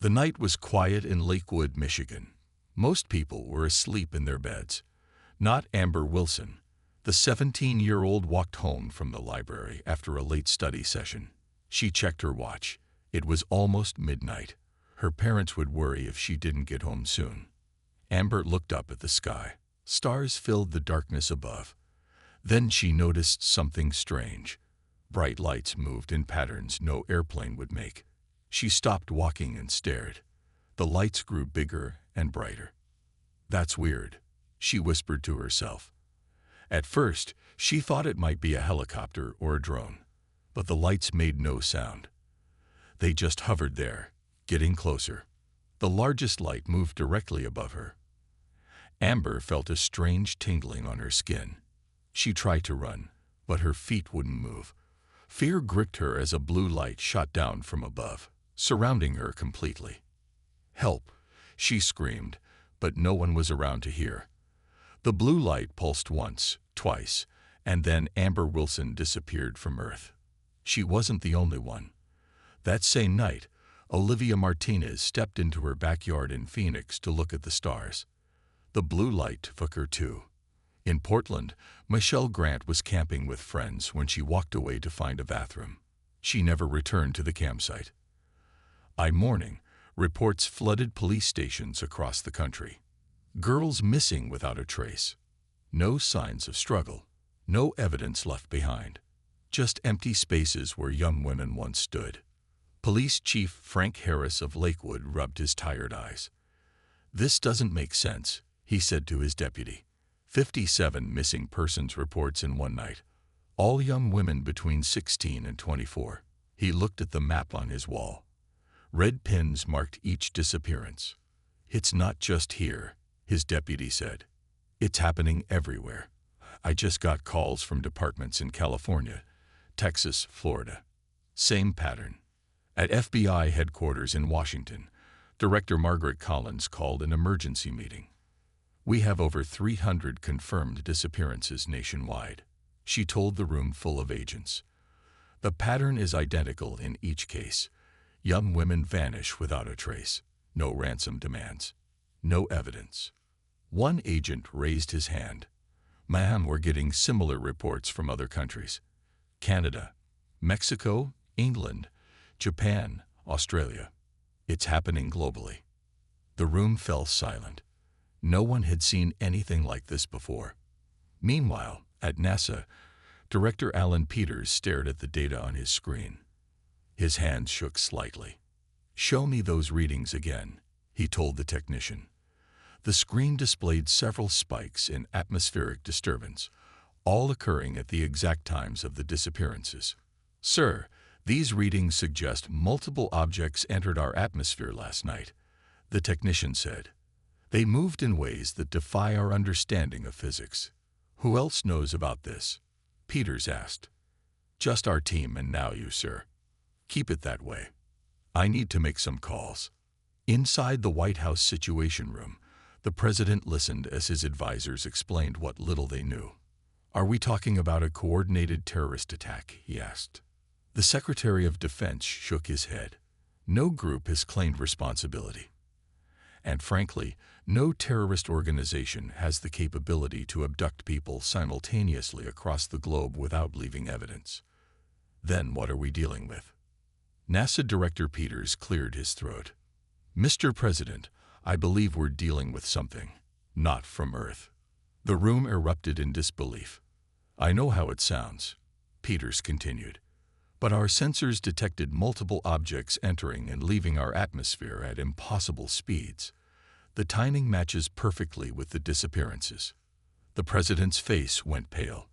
The night was quiet in Lakewood, Michigan. Most people were asleep in their beds. Not Amber Wilson. The 17-year-old walked home from the library after a late study session. She checked her watch. It was almost midnight. Her parents would worry if she didn't get home soon. Amber looked up at the sky. Stars filled the darkness above. Then she noticed something strange. Bright lights moved in patterns no airplane would make. She stopped walking and stared. The lights grew bigger and brighter. "That's weird," she whispered to herself. At first, she thought it might be a helicopter or a drone, but the lights made no sound. They just hovered there, getting closer. The largest light moved directly above her. Amber felt a strange tingling on her skin. She tried to run, but her feet wouldn't move. Fear gripped her as a blue light shot down from above, surrounding her completely. "Help!" she screamed, but no one was around to hear. The blue light pulsed once, twice, and then Amber Wilson disappeared from Earth. She wasn't the only one. That same night, Olivia Martinez stepped into her backyard in Phoenix to look at the stars. The blue light took her too. In Portland, Michelle Grant was camping with friends when she walked away to find a bathroom. She never returned to the campsite. Morning, reports flooded police stations across the country. Girls missing without a trace. No signs of struggle. No evidence left behind. Just empty spaces where young women once stood. Police Chief Frank Harris of Lakewood rubbed his tired eyes. "This doesn't make sense," he said to his deputy. 57 missing persons reports in one night. All young women between 16 and 24. He looked at the map on his wall. Red pins marked each disappearance. "It's not just here," his deputy said. "It's happening everywhere. I just got calls from departments in California, Texas, Florida. Same pattern." At FBI headquarters in Washington, Director Margaret Collins called an emergency meeting. "We have over 300 confirmed disappearances nationwide," she told the room full of agents. "The pattern is identical in each case. Young women vanish without a trace. No ransom demands. No evidence." One agent raised his hand. "Ma'am, we're getting similar reports from other countries. Canada, Mexico, England, Japan, Australia. It's happening globally." The room fell silent. No one had seen anything like this before. Meanwhile, at NASA, Director Alan Peters stared at the data on his screen. His hands shook slightly. "Show me those readings again," he told the technician. The screen displayed several spikes in atmospheric disturbance, all occurring at the exact times of the disappearances. "Sir, these readings suggest multiple objects entered our atmosphere last night," the technician said. "They moved in ways that defy our understanding of physics." "Who else knows about this?" Peters asked. "Just our team and now you, sir." "Keep it that way. I need to make some calls." Inside the White House Situation Room, the president listened as his advisors explained what little they knew. "Are we talking about a coordinated terrorist attack?" he asked. The Secretary of Defense shook his head. "No group has claimed responsibility. And frankly, no terrorist organization has the capability to abduct people simultaneously across the globe without leaving evidence." "Then what are we dealing with?" NASA Director Peters cleared his throat. "Mr. President, I believe we're dealing with something not from Earth." The room erupted in disbelief. "I know how it sounds," Peters continued, "but our sensors detected multiple objects entering and leaving our atmosphere at impossible speeds. The timing matches perfectly with the disappearances." The president's face went pale.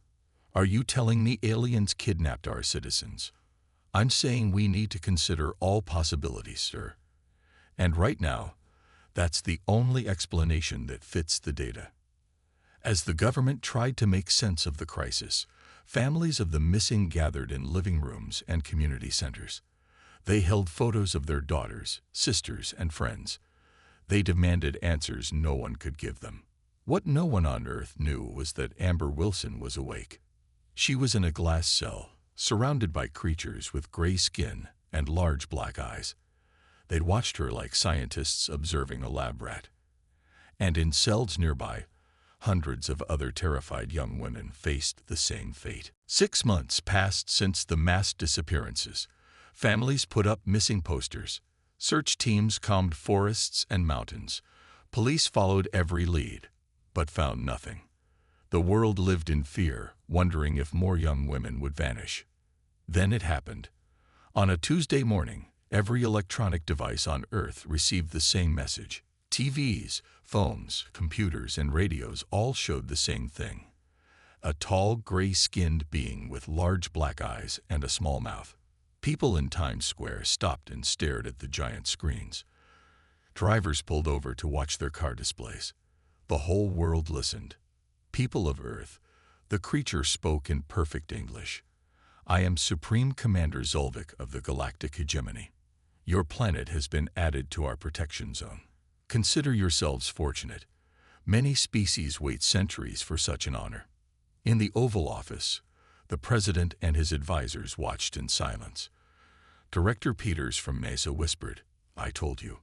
"Are you telling me aliens kidnapped our citizens?" "I'm saying we need to consider all possibilities, sir. And right now, that's the only explanation that fits the data." As the government tried to make sense of the crisis, families of the missing gathered in living rooms and community centers. They held photos of their daughters, sisters, and friends. They demanded answers no one could give them. What no one on Earth knew was that Amber Wilson was awake. She was in a glass cell, surrounded by creatures with gray skin and large black eyes. They'd watched her like scientists observing a lab rat. And in cells nearby, hundreds of other terrified young women faced the same fate. 6 months passed since the mass disappearances. Families put up missing posters. Search teams combed forests and mountains. Police followed every lead, but found nothing. The world lived in fear, wondering if more young women would vanish. Then it happened. On a Tuesday morning, every electronic device on Earth received the same message. TVs, phones, computers, and radios all showed the same thing. A tall, gray-skinned being with large black eyes and a small mouth. People in Times Square stopped and stared at the giant screens. Drivers pulled over to watch their car displays. The whole world listened. People of Earth, the creature spoke in perfect English. I am Supreme Commander Zolvik of the Galactic Hegemony. Your planet has been added to our protection zone. Consider yourselves fortunate. Many species wait centuries for such an honor. In the Oval Office, the President and his advisors watched in silence. Director Peters from Mesa whispered, "I told you."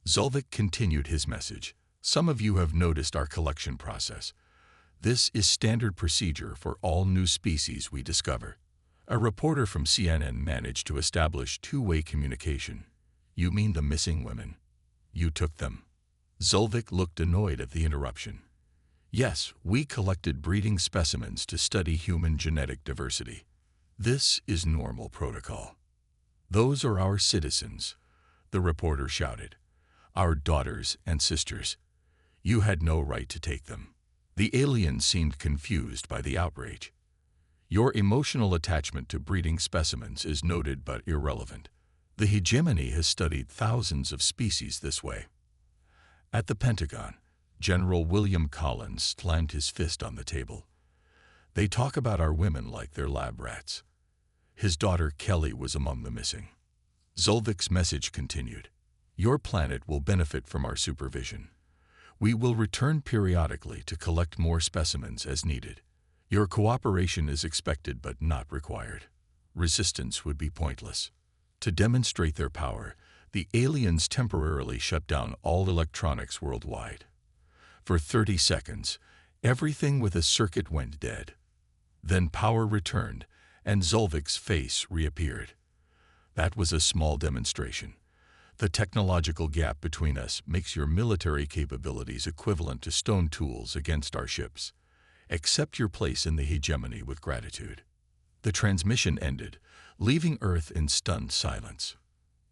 Zolvik continued his message. "Some of you have noticed our collection process. This is standard procedure for all new species we discover." A reporter from CNN managed to establish two-way communication. "You mean the missing women? You took them?" Zolvik looked annoyed at the interruption. "Yes, we collected breeding specimens to study human genetic diversity. This is normal protocol." "Those are our citizens," the reporter shouted. "Our daughters and sisters. You had no right to take them." The aliens seemed confused by the outrage. "Your emotional attachment to breeding specimens is noted but irrelevant. The hegemony has studied thousands of species this way." At the Pentagon, General William Collins slammed his fist on the table. "They talk about our women like they're lab rats." His daughter Kelly was among the missing. Zolvik's message continued. "Your planet will benefit from our supervision. We will return periodically to collect more specimens as needed. Your cooperation is expected but not required. Resistance would be pointless." To demonstrate their power, the aliens temporarily shut down all electronics worldwide. For 30 seconds, everything with a circuit went dead. Then power returned, and Zolvik's face reappeared. "That was a small demonstration. The technological gap between us makes your military capabilities equivalent to stone tools against our ships. Accept your place in the hegemony with gratitude." The transmission ended, leaving Earth in stunned silence.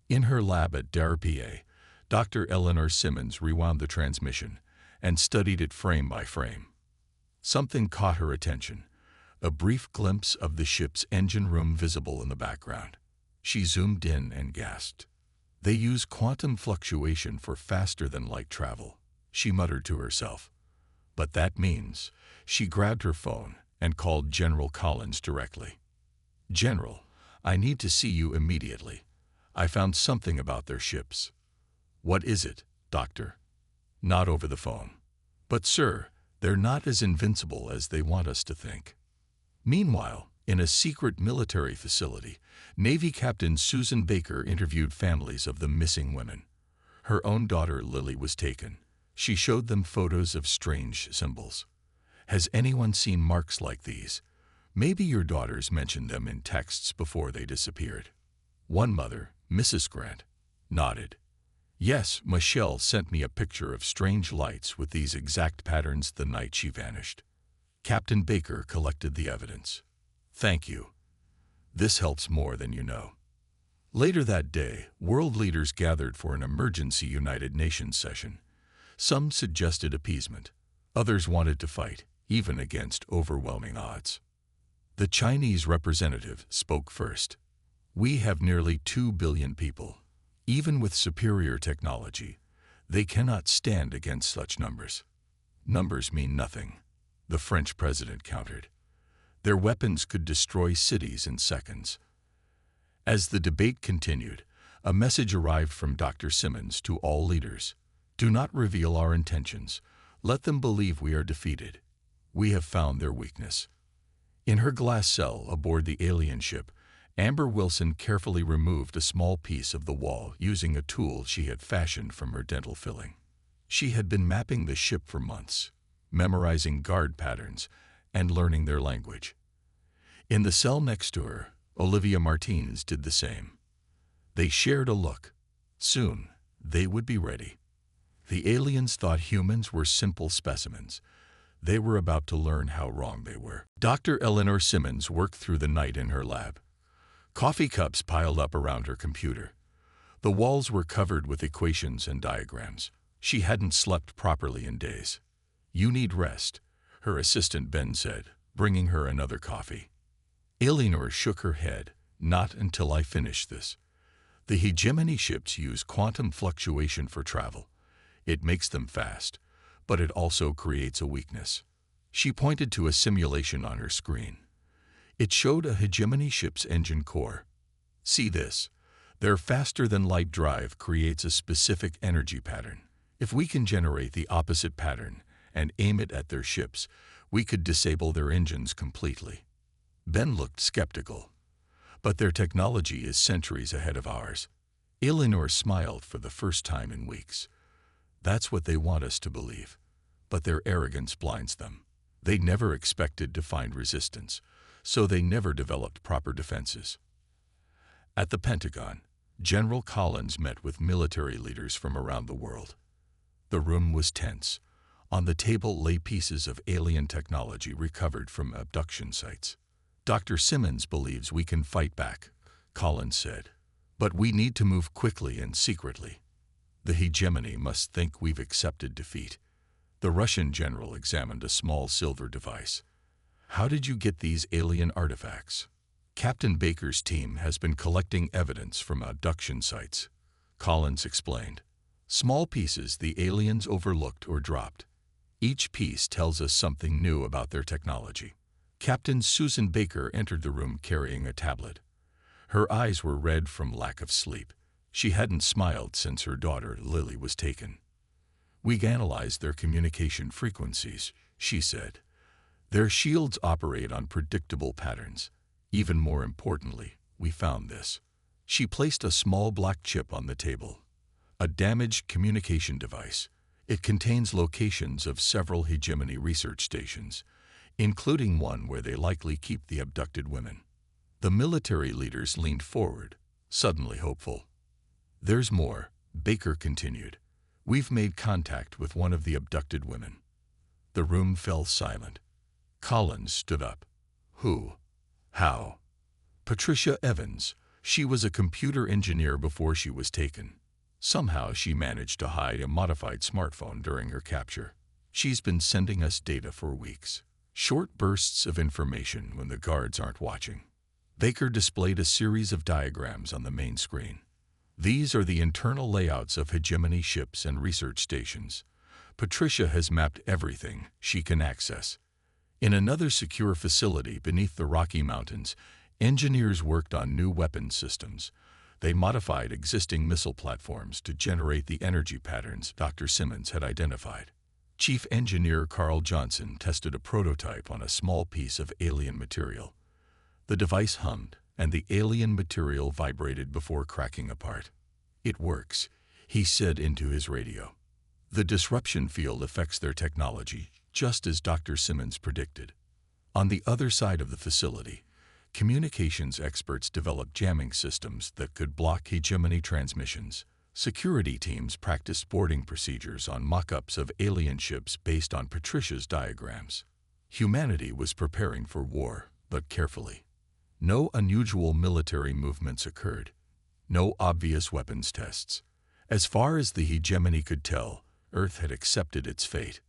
In her lab at DARE PA, Dr. Eleanor Simmons rewound the transmission and studied it frame by frame. Something caught her attention, a brief glimpse of the ship's engine room visible in the background. She zoomed in and gasped. "They use quantum fluctuation for faster-than-light travel," she muttered to herself. "But that means..." She grabbed her phone and called General Collins directly. "General, I need to see you immediately. I found something about their ships." "What is it, Doctor?" "Not over the phone." "But sir, they're not as invincible as they want us to think." Meanwhile, in a secret military facility, Navy Captain Susan Baker interviewed families of the missing women. Her own daughter Lily was taken. She showed them photos of strange symbols. "Has anyone seen marks like these? Maybe your daughters mentioned them in texts before they disappeared." One mother, Mrs. Grant, nodded. "Yes, Michelle sent me a picture of strange lights with these exact patterns the night she vanished." Captain Baker collected the evidence. "Thank you. This helps more than you know." Later that day, world leaders gathered for an emergency United Nations session. Some suggested appeasement. Others wanted to fight, even against overwhelming odds. The Chinese representative spoke first. "We have nearly 2 billion people. Even with superior technology, they cannot stand against such numbers." "Numbers mean nothing," the French president countered. "Their weapons could destroy cities in seconds." As the debate continued, a message arrived from Dr. Simmons to all leaders. "Do not reveal our intentions. Let them believe we are defeated. We have found their weakness." In her glass cell aboard the alien ship, Amber Wilson carefully removed a small piece of the wall using a tool she had fashioned from her dental filling. She had been mapping the ship for months, memorizing guard patterns and learning their language. In the cell next to her, Olivia Martinez did the same. They shared a look. Soon, they would be ready. The aliens thought humans were simple specimens. They were about to learn how wrong they were. Dr. Eleanor Simmons worked through the night in her lab. Coffee cups piled up around her computer. The walls were covered with equations and diagrams. She hadn't slept properly in days. "You need rest," her assistant Ben said, bringing her another coffee. Eleanor shook her head. "Not until I finish this. The hegemony ships use quantum fluctuation for travel. It makes them fast, but it also creates a weakness." She pointed to a simulation on her screen. It showed a hegemony ship's engine core. "See this? Their faster-than-light drive creates a specific energy pattern. If we can generate the opposite pattern and aim it at their ships, we could disable their engines completely." Ben looked skeptical. "But their technology is centuries ahead of ours." Eleanor smiled for the first time in weeks. "That's what they want us to believe. But their arrogance blinds them. They never expected to find resistance, so they never developed proper defenses." At the Pentagon, General Collins met with military leaders from around the world. The room was tense. On the table lay pieces of alien technology recovered from abduction sites. "Dr. Simmons believes we can fight back," Collins said. "But we need to move quickly and secretly. The hegemony must think we've accepted defeat." The Russian general examined a small silver device. "How did you get these alien artifacts?" "Captain Baker's team has been collecting evidence from abduction sites," Collins explained. "Small pieces the aliens overlooked or dropped. Each piece tells us something new about their technology." Captain Susan Baker entered the room carrying a tablet. Her eyes were red from lack of sleep. She hadn't smiled since her daughter Lily was taken. "We analyzed their communication frequencies," she said. "Their shields operate on predictable patterns. Even more importantly, we found this." She placed a small black chip on the table. "A damaged communication device. It contains locations of several hegemony research stations, including one where they likely keep the abducted women." The military leaders leaned forward, suddenly hopeful. "There's more," Baker continued. "We've made contact with one of the abducted women." The room fell silent. Collins stood up. "Who? How?" "Patricia Evans. She was a computer engineer before she was taken. Somehow she managed to hide a modified smartphone during her capture. She's been sending us data for weeks. Short bursts of information when the guards aren't watching." Baker displayed a series of diagrams on the main screen. "These are the internal layouts of hegemony ships and research stations. Patricia has mapped everything she can access." In another secure facility beneath the Rocky Mountains, engineers worked on new weapons systems. They modified existing missile platforms to generate the energy patterns Dr. Simmons had identified. Chief Engineer Carl Johnson tested a prototype on a small piece of alien material. The device hummed, and the alien material vibrated before cracking apart. "It works," he said into his radio. "The disruption field affects their technology, just as Dr. Simmons predicted." On the other side of the facility, communications experts developed jamming systems that could block hegemony transmissions. Security teams practiced boarding procedures on mock-ups of alien ships based on Patricia's diagrams. Humanity was preparing for war, but carefully. No unusual military movements occurred. No obvious weapons tests. As far as the hegemony could tell, Earth had accepted its fate.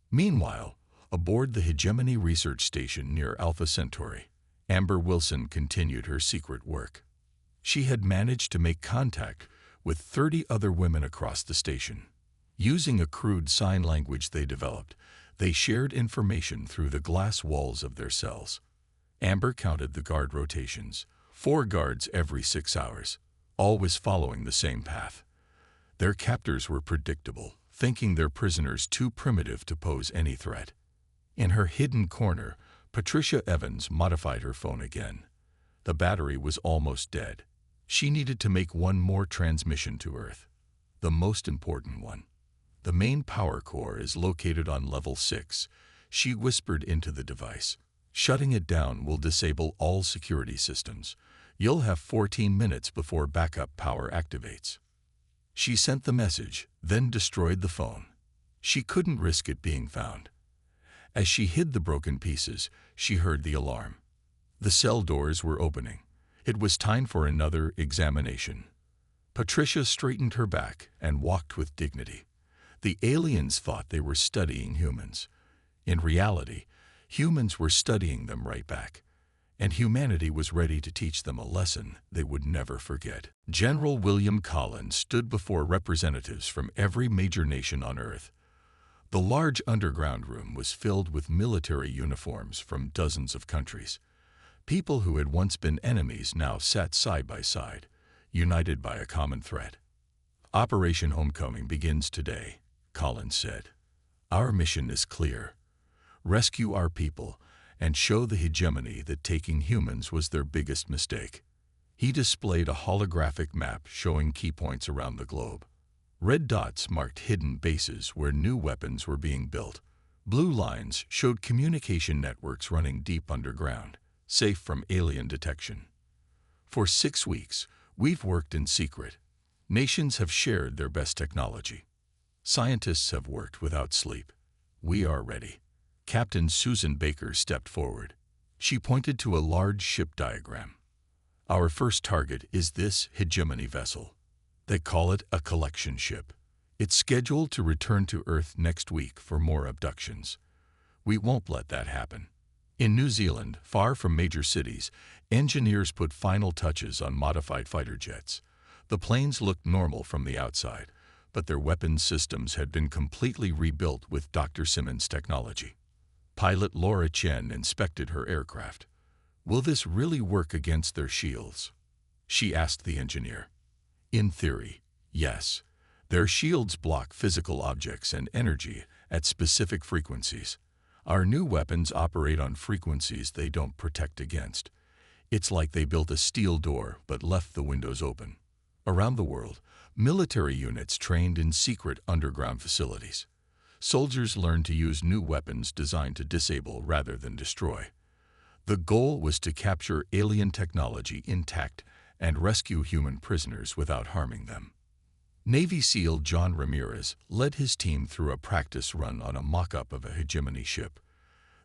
Meanwhile, aboard the hegemony research station near Alpha Centauri, Amber Wilson continued her secret work. She had managed to make contact with 30 other women across the station. Using a crude sign language they developed, they shared information through the glass walls of their cells. Amber counted the guard rotations, 4 guards every 6 hours, always following the same path. Their captors were predictable, thinking their prisoners too primitive to pose any threat. In her hidden corner, Patricia Evans modified her phone again. The battery was almost dead. She needed to make one more transmission to Earth. The most important one. The main power core is located on level 6, she whispered into the device. Shutting it down will disable all security systems. You'll have 14 minutes before backup power activates. She sent the message, then destroyed the phone. She couldn't risk it being found. As she hid the broken pieces, she heard the alarm. The cell doors were opening. It was time for another examination. Patricia straightened her back and walked with dignity. The aliens thought they were studying humans. In reality, humans were studying them right back, and humanity was ready to teach them a lesson they would never forget. General William Collins stood before representatives from every major nation on Earth. The large underground room was filled with military uniforms from dozens of countries. People who had once been enemies now sat side by side, united by a common threat. Operation Homecoming begins today, Collins said. Our mission is clear. Rescue our people and show the hegemony that taking humans was their biggest mistake. He displayed a holographic map showing key points around the globe. Red dots marked hidden bases where new weapons were being built. Blue lines showed communication networks running deep underground, safe from alien detection. For 6 weeks, we've worked in secret. Nations have shared their best technology. Scientists have worked without sleep. We are ready. Captain Susan Baker stepped forward. She pointed to a large ship diagram. Our first target is this hegemony vessel. They call it a collection ship. It's scheduled to return to Earth next week for more abductions. We won't let that happen. In New Zealand, far from major cities, engineers put final touches on modified fighter jets. The planes looked normal from the outside, but their weapons systems had been completely rebuilt with Dr. Simmons' technology. Pilot Laura Chen inspected her aircraft. Will this really work against their shields? She asked the engineer. In theory, yes. Their shields block physical objects and energy at specific frequencies. Our new weapons operate on frequencies they don't protect against. It's like they built a steel door but left the windows open. Around the world, military units trained in secret underground facilities. Soldiers learned to use new weapons designed to disable rather than destroy. The goal was to capture alien technology intact and rescue human prisoners without harming them. Navy SEAL John Ramirez led his team through a practice run on a mock-up of a hegemony ship.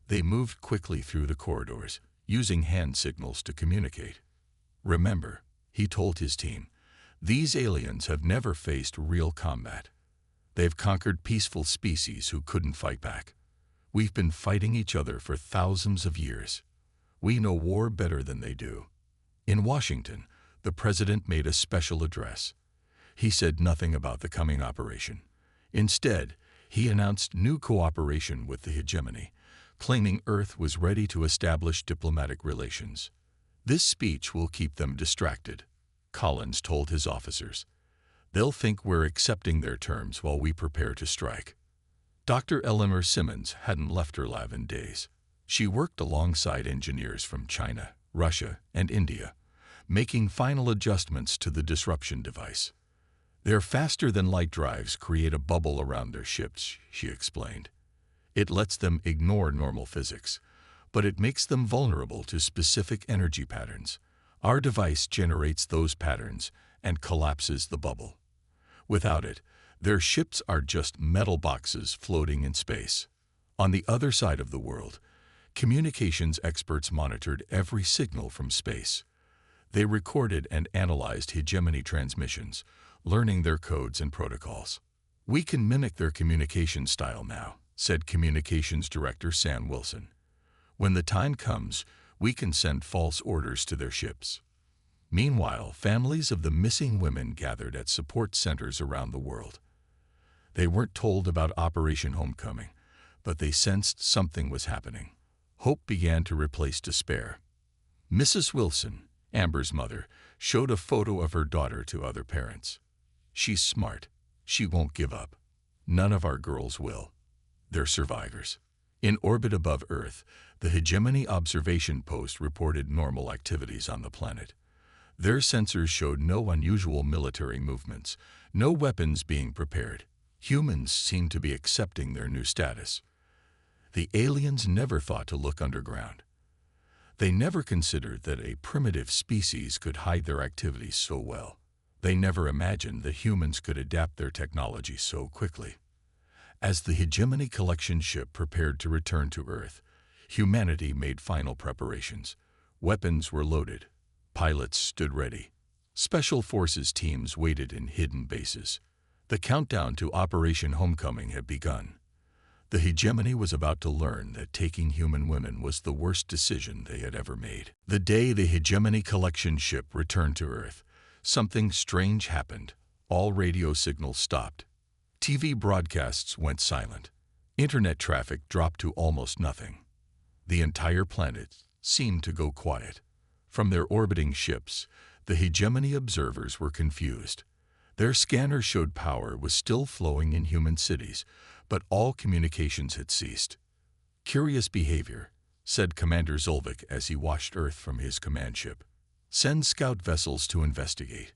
They moved quickly through the corridors, using hand signals to communicate. Remember, he told his team, these aliens have never faced real combat. They've conquered peaceful species who couldn't fight back. We've been fighting each other for thousands of years. We know war better than they do. In Washington, the president made a special address. He said nothing about the coming operation. Instead, he announced new cooperation with the hegemony, claiming Earth was ready to establish diplomatic relations. This speech will keep them distracted, Collins told his officers. They'll think we're accepting their terms while we prepare to strike. Dr. Eleanor Simmons hadn't left her lab in days. She worked alongside engineers from China, Russia, and India, making final adjustments to the disruption device. Their faster-than-light drives create a bubble around their ships, she explained. It lets them ignore normal physics, but it makes them vulnerable to specific energy patterns. Our device generates those patterns and collapses the bubble. Without it, their ships are just metal boxes floating in space. On the other side of the world, communications experts monitored every signal from space. They recorded and analyzed hegemony transmissions, learning their codes and protocols. We can mimic their communication style now, said Communications Director Sam Wilson. When the time comes, we can send false orders to their ships. Meanwhile, families of the missing women gathered at support centers around the world. They weren't told about Operation Homecoming, but they sensed something was happening. Hope began to replace despair. Mrs. Wilson, Amber's mother, showed a photo of her daughter to other parents. She's smart. She won't give up. None of our girls will. They're survivors. In orbit above Earth, the Hegemony Observation Post reported normal activities on the planet. Their sensors showed no unusual military movements, no weapons being prepared. Humans seemed to be accepting their new status. The aliens never thought to look underground. They never considered that a primitive species could hide their activities so well. They never imagined that humans could adapt their technology so quickly. As the Hegemony collection ship prepared to return to Earth, humanity made final preparations. Weapons were loaded. Pilots stood ready. Special forces teams waited in hidden bases. The countdown to Operation Homecoming had begun. The Hegemony was about to learn that taking human women was the worst decision they had ever made. The day the Hegemony collection ship returned to Earth, something strange happened. All radio signals stopped. TV broadcasts went silent. Internet traffic dropped to almost nothing. The entire planet seemed to go quiet. From their orbiting ships, the Hegemony observers were confused. Their scanners showed power was still flowing in human cities, but all communications had ceased. "Curious behavior," said Commander Zolvik as he watched Earth from his command ship. "Send scout vessels to investigate.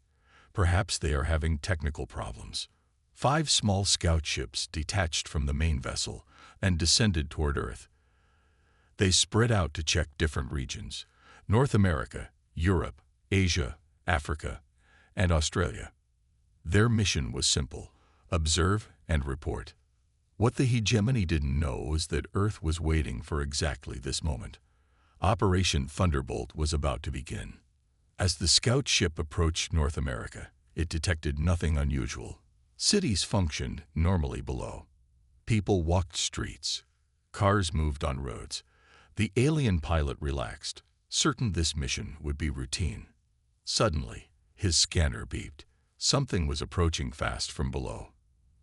Perhaps they are having technical problems." 5 small scout ships detached from the main vessel and descended toward Earth. They spread out to check different regions: North America, Europe, Asia, Africa, and Australia. Their mission was simple: observe and report. What the Hegemony didn't know was that Earth was waiting for exactly this moment. Operation Thunderbolt was about to begin. As the scout ship approached North America, it detected nothing unusual. Cities functioned normally below. People walked streets. Cars moved on roads. The alien pilot relaxed, certain this mission would be routine. Suddenly, his scanner beeped. Something was approaching fast from below.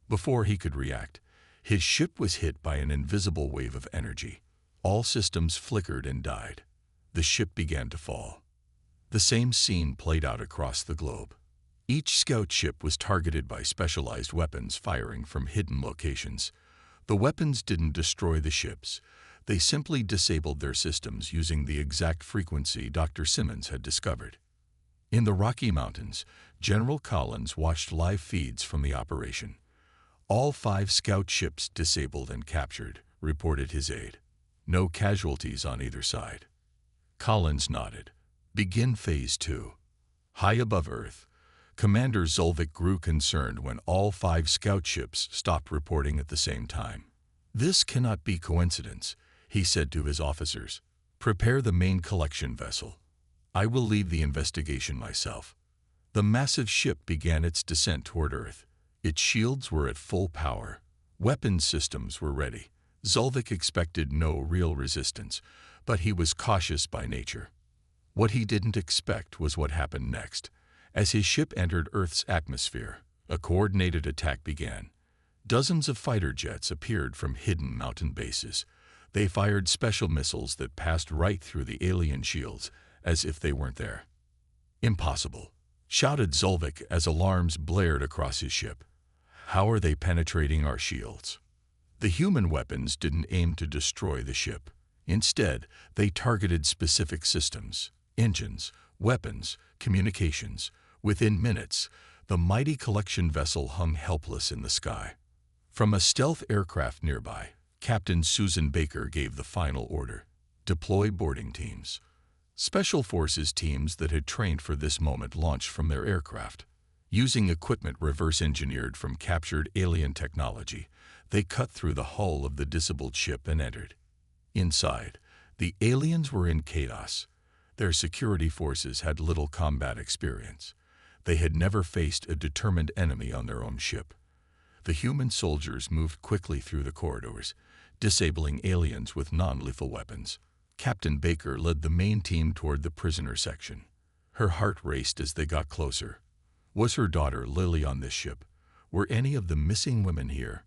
Before he could react, his ship was hit by an invisible wave of energy. All systems flickered and died. The ship began to fall. The same scene played out across the globe. Each scout ship was targeted by specialized weapons firing from hidden locations. The weapons didn't destroy the ships. They simply disabled their systems using the exact frequency Dr. Simmons had discovered. In the Rocky Mountains, General Collins watched live feeds from the operation. "All 5 scout ships disabled and captured," reported his aide. "No casualties on either side." Collins nodded. "Begin Phase 2. High above Earth, Commander Zolvik grew concerned when all 5 scout ships stopped reporting at the same time. "This cannot be coincidence," he said to his officers. "Prepare the main collection vessel. I will lead the investigation myself." The massive ship began its descent toward Earth. Its shields were at full power. Weapons systems were ready. Zolvik expected no real resistance, but he was cautious by nature. What he didn't expect was what happened next. As his ship entered Earth's atmosphere, a coordinated attack began. Dozens of fighter jets appeared from hidden mountain bases. They fired special missiles that passed right through the alien shields, as if they weren't there. "Impossible," shouted Zolvik as alarms blared across his ship. "How are they penetrating our shields?" The human weapons didn't aim to destroy the ship. Instead, they targeted specific systems: engines, weapons, communications. Within minutes, the mighty collection vessel hung helpless in the sky. From a stealth aircraft nearby, Captain Susan Baker gave the final order: deploy boarding teams. Special forces teams that had trained for this moment launched from their aircraft. Using equipment reverse-engineered from captured alien technology, they cut through the hull of the disabled ship and entered. Inside, the aliens were in chaos. Their security forces had little combat experience. They had never faced a determined enemy on their own ship. The human soldiers moved quickly through the corridors, disabling aliens with non-lethal weapons. Captain Baker led the main team toward the prisoner section. Her heart raced as they got closer. Was her daughter Lily on this ship? Were any of the missing women here?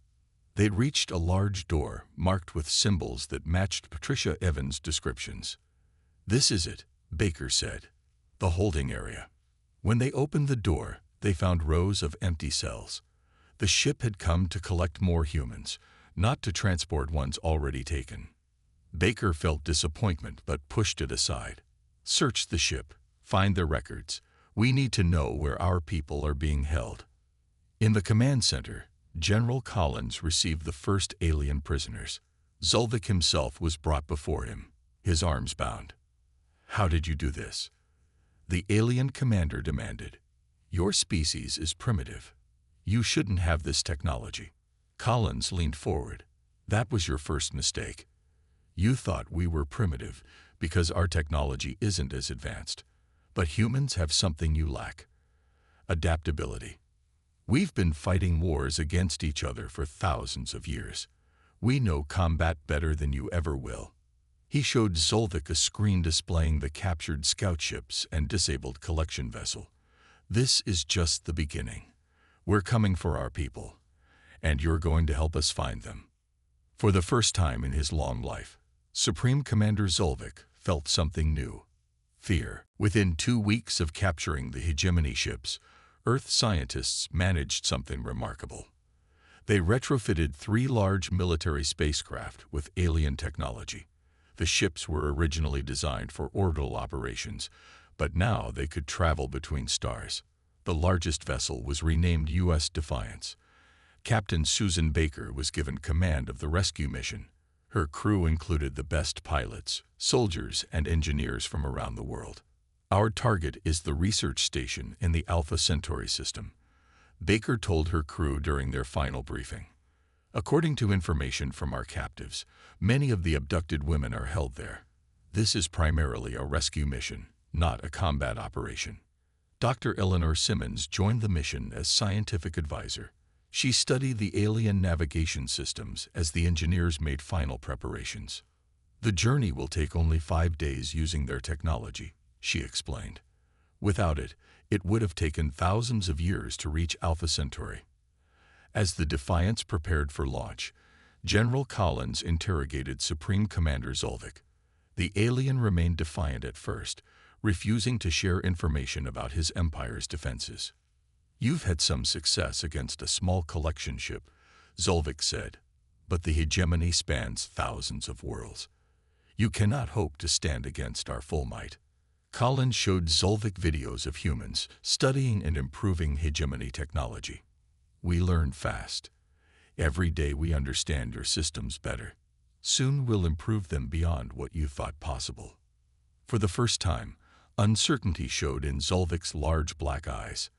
They reached a large door marked with symbols that matched Patricia Evans' descriptions. "This is it," Baker said. "The holding area." When they opened the door, they found rows of empty cells. The ship had come to collect more humans, not to transport ones already taken. Baker felt disappointment but pushed it aside. Search the ship, find their records. We need to know where our people are being held. In the command center, General Collins received the first alien prisoners. Zolvik himself was brought before him, his arms bound. How did you do this? The alien commander demanded. Your species is primitive. You shouldn't have this technology. Collins leaned forward. That was your first mistake. You thought we were primitive because our technology isn't as advanced. But humans have something you lack. Adaptability. We've been fighting wars against each other for thousands of years. We know combat better than you ever will. He showed Zolvik a screen displaying the captured scout ships and disabled collection vessel. This is just the beginning. We're coming for our people, and you're going to help us find them. For the first time in his long life, Supreme Commander Zolvik felt something new. Fear. Within 2 weeks of capturing the hegemony ships, Earth scientists managed something remarkable. They retrofitted 3 large military spacecraft with alien technology. The ships were originally designed for orbital operations, but now they could travel between stars. The largest vessel was renamed U.S. Defiance. Captain Susan Baker was given command of the rescue mission. Her crew included the best pilots, soldiers, and engineers from around the world. Our target is the research station in the Alpha Centauri system, Baker told her crew during their final briefing. According to information from our captives, many of the abducted women are held there. This is primarily a rescue mission, not a combat operation. Dr. Eleanor Simmons joined the mission as scientific advisor. She studied the alien navigation systems as the engineers made final preparations. The journey will take only 5 days using their technology, she explained. Without it, it would have taken thousands of years to reach Alpha Centauri. As the Defiance prepared for launch, General Collins interrogated Supreme Commander Zolvik. The alien remained defiant at first, refusing to share information about his empire's defenses. You've had some success against a small collection ship, Zolvik said, but the hegemony spans thousands of worlds. You cannot hope to stand against our full might. Collins showed Zolvik videos of humans studying and improving hegemony technology. We learn fast. Every day we understand your systems better. Soon we'll improve them beyond what you thought possible. For the first time, uncertainty showed in Zolvik's large black eyes.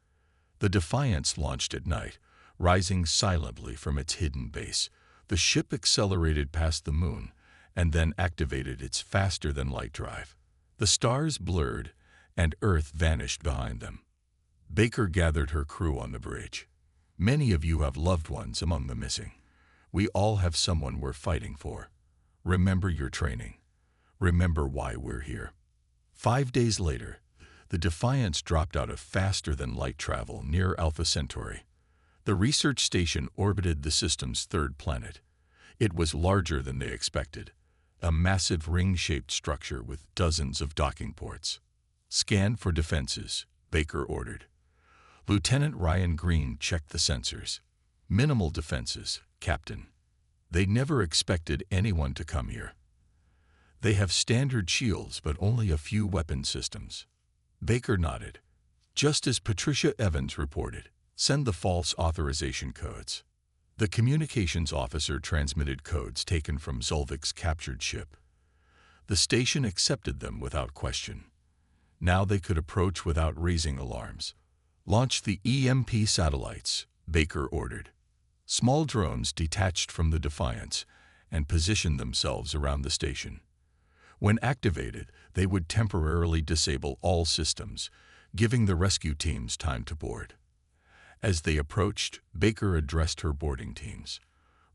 The Defiance launched at night, rising silently from its hidden base. The ship accelerated past the moon and then activated its faster-than-light drive. The stars blurred, and Earth vanished behind them. Baker gathered her crew on the bridge. Many of you have loved ones among the missing. We all have someone we're fighting for. Remember your training. Remember why we're here. 5 days later, the Defiance dropped out of faster-than-light travel near Alpha Centauri. The research station orbited the system's 3rd planet. It was larger than they expected, a massive ring-shaped structure with dozens of docking ports. Scan for defenses, Baker ordered. Lieutenant Ryan Green checked the sensors. Minimal defenses, Captain. They never expected anyone to come here. They have standard shields but only a few weapon systems. Baker nodded. Just as Patricia Evans reported, send the false authorization codes. The communications officer transmitted codes taken from Zolvik's captured ship. The station accepted them without question. Now they could approach without raising alarms. Launch the EMP satellites, Baker ordered. Small drones detached from the Defiance and positioned themselves around the station. When activated, they would temporarily disable all systems, giving the rescue teams time to board. As they approached, Baker addressed her boarding teams.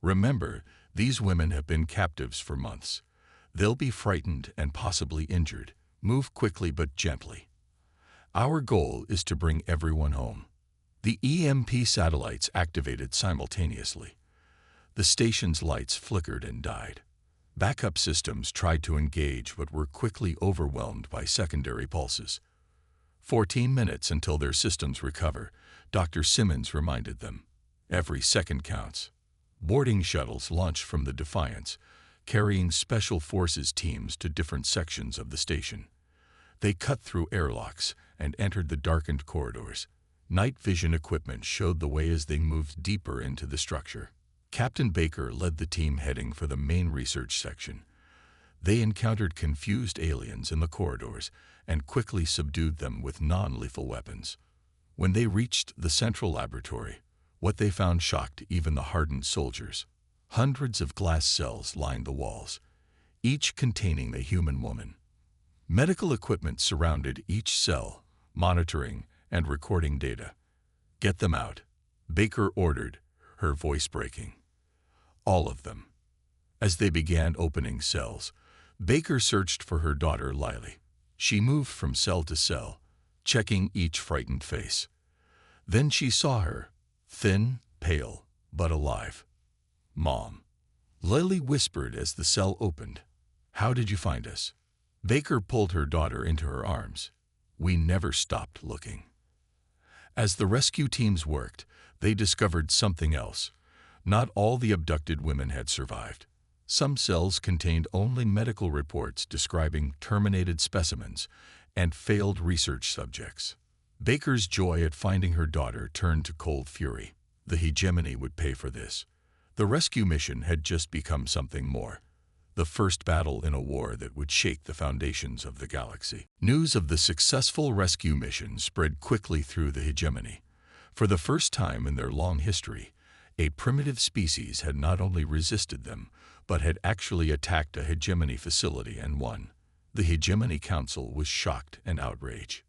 Remember, these women have been captives for months. They'll be frightened and possibly injured. Move quickly but gently. Our goal is to bring everyone home. The EMP satellites activated simultaneously. The station's lights flickered and died. Backup systems tried to engage but were quickly overwhelmed by secondary pulses. 14 minutes until their systems recover, Dr. Simmons reminded them. Every second counts. Boarding shuttles launched from the Defiance, carrying Special Forces teams to different sections of the station. They cut through airlocks and entered the darkened corridors. Night vision equipment showed the way as they moved deeper into the structure. Captain Baker led the team heading for the main research section. They encountered confused aliens in the corridors and quickly subdued them with non-lethal weapons. When they reached the central laboratory, what they found shocked even the hardened soldiers. Hundreds of glass cells lined the walls, each containing a human woman. Medical equipment surrounded each cell, monitoring and recording data. "Get them out," Baker ordered, her voice breaking. All of them. As they began opening cells, Baker searched for her daughter Lily. She moved from cell to cell, checking each frightened face. Then she saw her, thin, pale, but alive. "Mom," Lily whispered as the cell opened. "How did you find us?" Baker pulled her daughter into her arms. "We never stopped looking." As the rescue teams worked, they discovered something else. Not all the abducted women had survived. Some cells contained only medical reports describing terminated specimens and failed research subjects. Baker's joy at finding her daughter turned to cold fury. The hegemony would pay for this. The rescue mission had just become something more. The first battle in a war that would shake the foundations of the galaxy. News of the successful rescue mission spread quickly through the hegemony. For the first time in their long history, a primitive species had not only resisted them, but had actually attacked a hegemony facility and won. The Hegemony Council was shocked and outraged.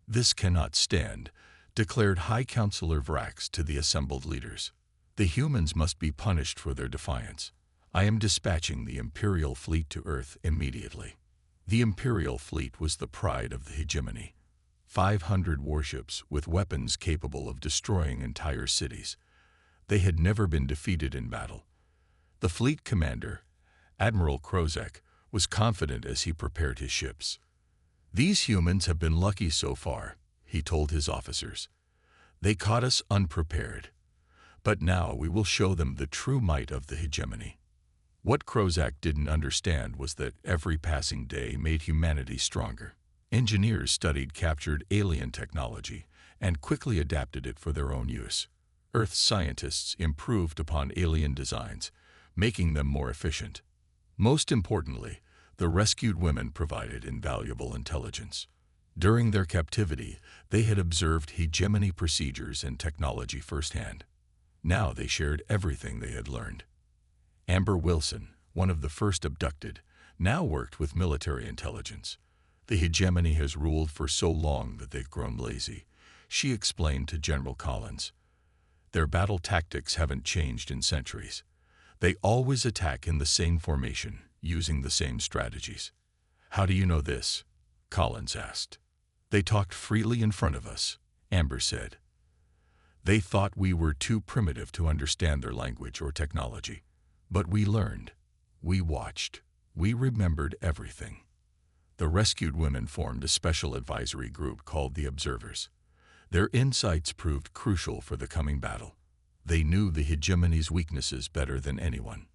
"This cannot stand," declared High Counselor Vrax to the assembled leaders. "The humans must be punished for their defiance. I am dispatching the Imperial fleet to Earth immediately." The Imperial fleet was the pride of the hegemony. 500 warships with weapons capable of destroying entire cities. They had never been defeated in battle. The fleet commander, Admiral Krozek, was confident as he prepared his ships. "These humans have been lucky so far," he told his officers. "They caught us unprepared. But now we will show them the true might of the hegemony." What Krozak didn't understand was that every passing day made humanity stronger. Engineers studied captured alien technology and quickly adapted it for their own use. Earth scientists improved upon alien designs, making them more efficient. Most importantly, the rescued women provided invaluable intelligence. During their captivity, they had observed hegemony procedures and technology firsthand. Now they shared everything they had learned. Amber Wilson, one of the first abducted, now worked with military intelligence. "The hegemony has ruled for so long that they've grown lazy," she explained to General Collins. "Their battle tactics haven't changed in centuries. They always attack in the same formation, using the same strategies." "How do you know this?" Collins asked. "They talked freely in front of us," Amber said. "They thought we were too primitive to understand their language or technology. But we learned. We watched. We remembered everything." The rescued women formed a special advisory group called the Observers. Their insights proved crucial for the coming battle. They knew the hegemony's weaknesses better than anyone.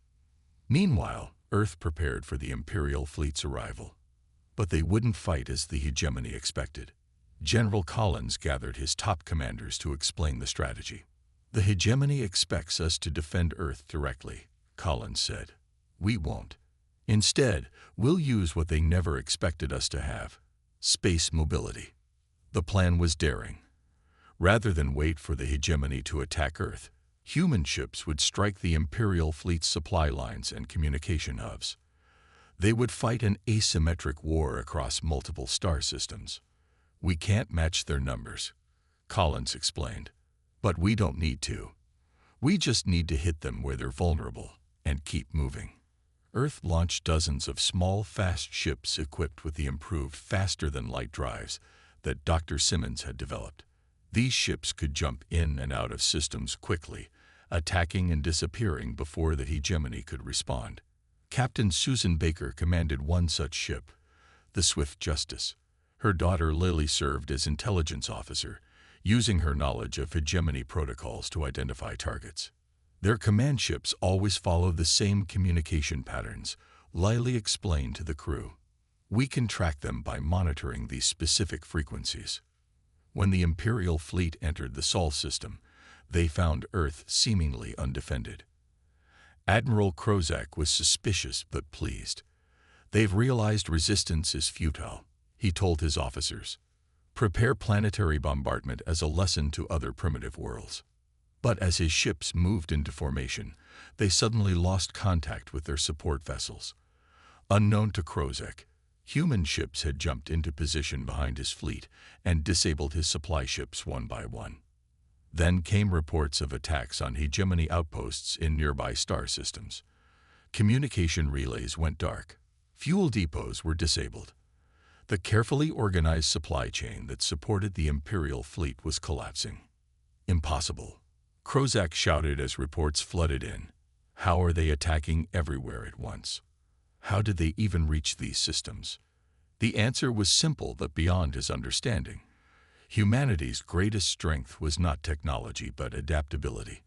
Meanwhile, Earth prepared for the Imperial fleet's arrival. But they wouldn't fight as the hegemony expected. General Collins gathered his top commanders to explain the strategy. "The hegemony expects us to defend Earth directly," Collins said. "We won't. Instead, we'll use what they never expected us to have: space mobility." The plan was daring. Rather than wait for the hegemony to attack Earth, human ships would strike the Imperial fleet's supply lines and communication hubs. They would fight an asymmetric war across multiple star systems. "We can't match their numbers," Collins explained. "But we don't need to. We just need to hit them where they're vulnerable and keep moving." Earth launched dozens of small, fast ships equipped with the improved faster-than-light drives that Dr. Simmons had developed. These ships could jump in and out of systems quickly, attacking and disappearing before the hegemony could respond. Captain Susan Baker commanded one such ship, the Swift Justice. Her daughter Lily served as intelligence officer, using her knowledge of hegemony protocols to identify targets. Their command ships always follow the same communication patterns, Lily explained to the crew. We can track them by monitoring these specific frequencies. When the Imperial fleet entered the Sol system, they found Earth seemingly undefended. Admiral Krozak was suspicious but pleased. They've realized resistance is futile, he told his officers. Prepare planetary bombardment as a lesson to other primitive worlds. But as his ships moved into formation, they suddenly lost contact with their support vessels. Unknown to Krozak, human ships had jumped into position behind his fleet and disabled his supply ships one by one. Then came reports of attacks on hegemony outposts in nearby star systems. Communication relays went dark. Fuel depots were disabled. The carefully organized supply chain that supported the Imperial fleet was collapsing. Impossible, Krozak shouted as reports flooded in. How are they attacking everywhere at once? How did they even reach these systems? The answer was simple but beyond his understanding. Humanity's greatest strength was not technology but adaptability.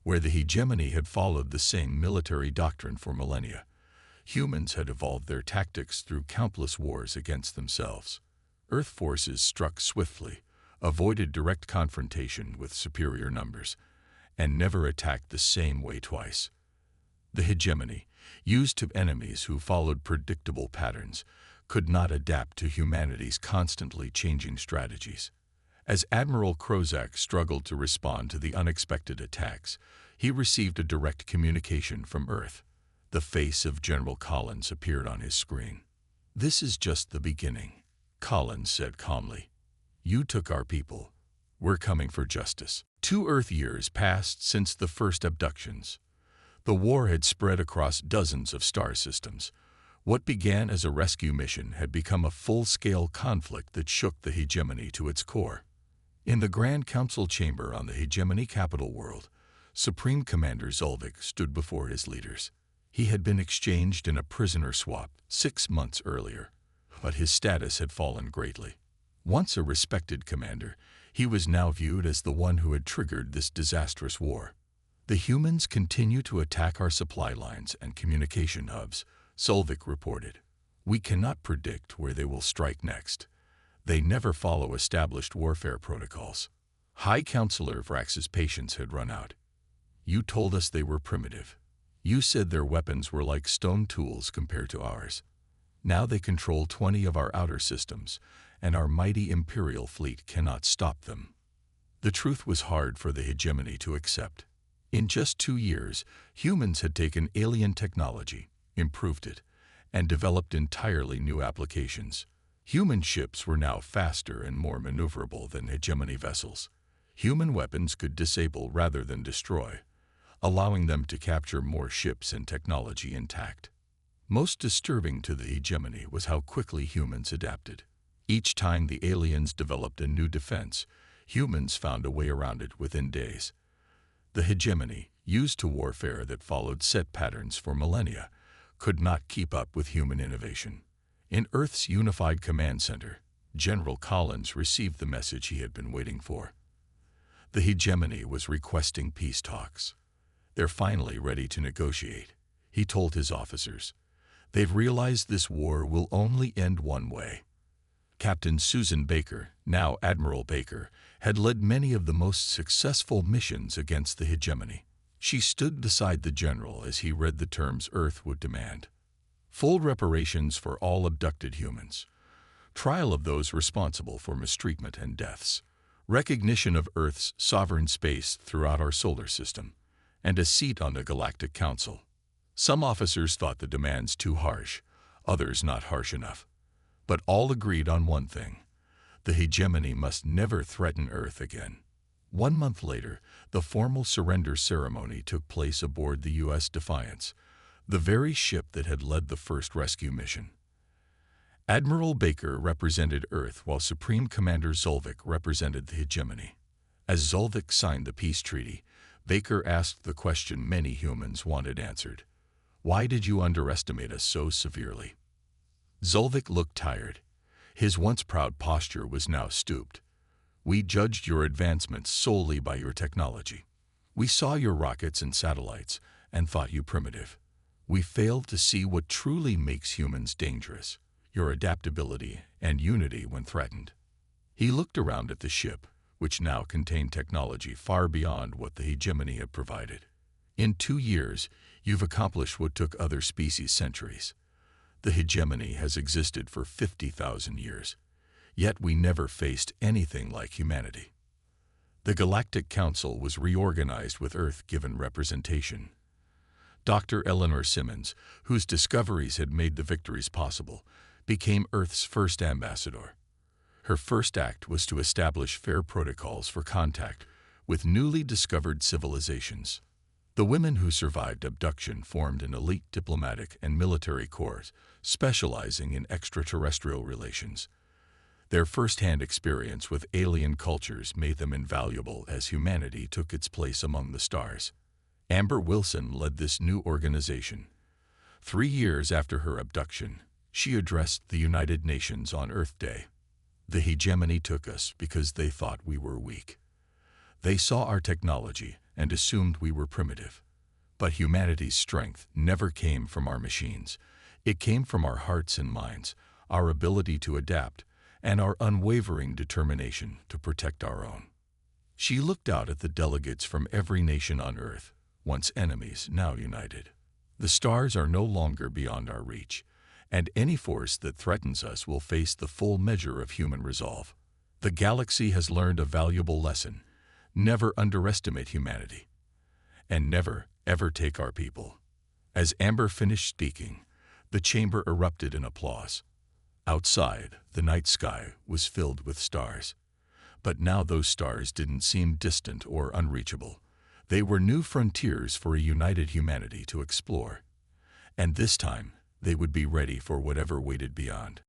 Where the hegemony had followed the same military doctrine for millennia, humans had evolved their tactics through countless wars against themselves. Earth forces struck swiftly, avoided direct confrontation with superior numbers, and never attacked the same way twice. The hegemony, used to enemies who followed predictable patterns, could not adapt to humanity's constantly changing strategies. As Admiral Krozak struggled to respond to the unexpected attacks, he received a direct communication from Earth. The face of General Collins appeared on his screen. "This is just the beginning," Collins said calmly. "You took our people. We're coming for justice." 2 Earth years passed since the first abductions. The war had spread across dozens of star systems. What began as a rescue mission had become a full-scale conflict that shook the hegemony to its core. In the Grand Council chamber on the hegemony capital world, Supreme Commander Zolvik stood before his leaders. He had been exchanged in a prisoner swap 6 months earlier, but his status had fallen greatly. Once a respected commander, he was now viewed as the one who had triggered this disastrous war. "The humans continue to attack our supply lines and communication hubs," Zolvik reported. "We cannot predict where they will strike next. They never follow established warfare protocols." High Counselor Vrax's patience had run out. "You told us they were primitive. You said their weapons were like stone tools compared to ours. Now they control 20 of our outer systems, and our mighty Imperial fleet cannot stop them." The truth was hard for the hegemony to accept. In just 2 years, humans had taken alien technology, improved it, and developed entirely new applications. Human ships were now faster and more maneuverable than hegemony vessels. Human weapons could disable rather than destroy, allowing them to capture more ships and technology intact. Most disturbing to the hegemony was how quickly humans adapted. Each time the aliens developed a new defense, humans found a way around it within days. The hegemony, used to warfare that followed set patterns for millennia, could not keep up with human innovation. In Earth's unified command center, General Collins received the message he had been waiting for. The hegemony was requesting peace talks. "They're finally ready to negotiate," he told his officers. "They've realized this war will only end one way." Captain Susan Baker, now Admiral Baker, had led many of the most successful missions against the hegemony. She stood beside the general as he read the terms Earth would demand. Full reparations for all abducted humans. Trial of those responsible for mistreatment and deaths. Recognition of Earth's sovereign space throughout our solar system. And a seat on the Galactic Council. Some officers thought the demands too harsh, others not harsh enough. But all agreed on one thing: the hegemony must never threaten Earth again. 1 month later, the formal surrender ceremony took place aboard the U.S. Defiance, the very ship that had led the first rescue mission. Admiral Baker represented Earth while Supreme Commander Zolvik represented the hegemony. As Zolvik signed the peace treaty, Baker asked the question many humans wanted answered: "Why did you underestimate us so severely?" Zolvik looked tired. His once proud posture was now stooped. "We judged your advancements solely by your technology. We saw your rockets and satellites and thought you primitive. We failed to see what truly makes humans dangerous, your adaptability and unity when threatened." He looked around at the ship, which now contained technology far beyond what the hegemony had provided. "In 2 years, you've accomplished what took other species centuries. The hegemony has existed for 50,000 years, yet we never faced anything like humanity." The Galactic Council was reorganized with Earth given representation. Dr. Eleanor Simmons, whose discoveries had made the victories possible, became Earth's first ambassador. Her first act was to establish fair protocols for contact with newly discovered civilizations. The women who survived abduction formed an elite diplomatic and military corps, specializing in extraterrestrial relations. Their first-hand experience with alien cultures made them invaluable as humanity took its place among the stars. Amber Wilson led this new organization. 3 years after her abduction, she addressed the United Nations on Earth Day. "The hegemony took us because they thought we were weak. They saw our technology and assumed we were primitive. But humanity's strength never came from our machines. It came from our hearts and minds, our ability to adapt, and our unwavering determination to protect our own." She looked out at the delegates from every nation on Earth, once enemies, now united. "The stars are no longer beyond our reach, and any force that threatens us will face the full measure of human resolve. The galaxy has learned a valuable lesson: never underestimate humanity, and never, ever take our people." As Amber finished speaking, the chamber erupted in applause. Outside, the night sky was filled with stars. But now those stars didn't seem distant or unreachable. They were new frontiers for a united humanity to explore. And this time, they would be ready for whatever waited beyond.